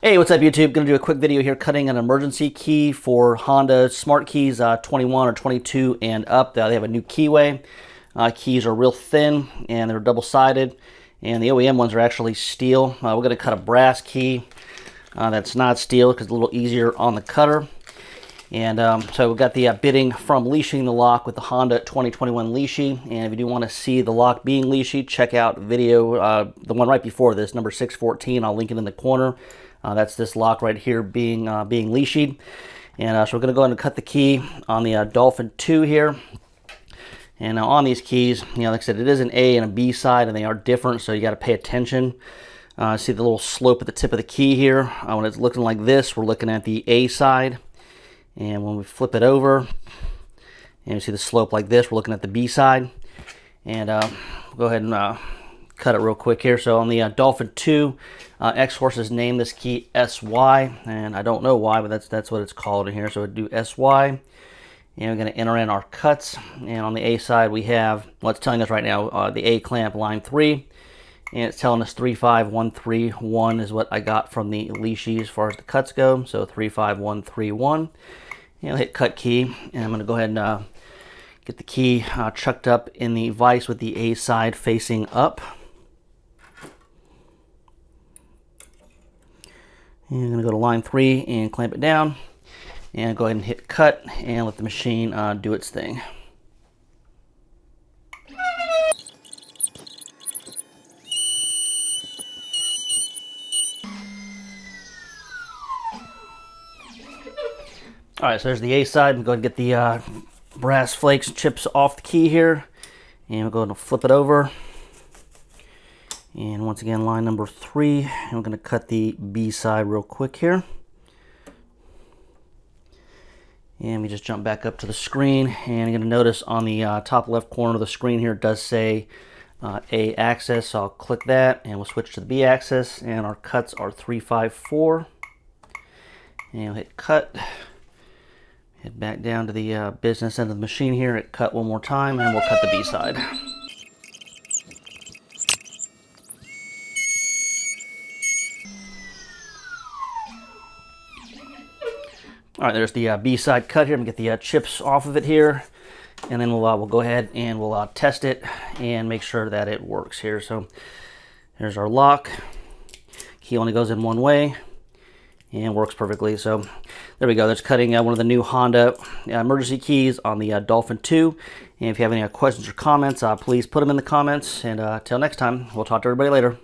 Hey, what's up YouTube? Gonna do a quick video here cutting an emergency key for Honda Smart Keys 21 or 22 and up. They have a new keyway. Keys are real thin and they're double-sided, and the OEM ones are actually steel. We're gonna cut a brass key that's not steel because it's a little easier on the cutter. And so we got the bitting from leashing the lock with the Honda 2021 leashy. And if you do want to see the lock being leashy, check out video, the one right before this, number 614. I'll link it in the corner. That's this lock right here being leashied. And so we're going to go ahead and cut the key on the Dolphin 2 here. And now on these keys, like I said, it is an A and a B side, and they are different, so you got to pay attention. See the little slope at the tip of the key here. When it's looking like this, we're looking at the A side. And when we flip it over, and you see the slope like this, we're looking at the B side. And go ahead and cut it real quick here. So on the Dolphin 2, Xhorse has named this key SY, and I don't know why, but that's what it's called in here. So we'd do SY, and we're going to enter in our cuts. And on the A side, we have, well, it's telling us right now, the A clamp line 3, and it's telling us 35131 is what I got from the leashy as far as the cuts go. So 35131. Hit cut key, and I'm going to go ahead and get the key chucked up in the vise with the A side facing up. And I'm going to go to line 3 and clamp it down, and go ahead and hit cut and let the machine do its thing. All right, so there's the A side. I'm going to get the brass flakes and chips off the key here, and we'll go ahead and flip it over. And once again, line number 3, and we're going to cut the B side real quick here. And we just jump back up to the screen, and you're going to notice on the top left corner of the screen here, it does say A axis, so I'll click that, and we'll switch to the B axis, and our cuts are 354. And we'll hit cut. Head back down to the business end of the machine here, hit cut one more time, and we'll cut the B side. All right, there's the B side cut here. I'm gonna get the chips off of it here, and then we'll go ahead and we'll test it and make sure that it works here. So there's our lock. Key only goes in one way and works perfectly. So there we go. That's cutting one of the new Honda emergency keys on the Dolphin 2. And if you have any questions or comments, please put them in the comments. And till next time, we'll talk to everybody later.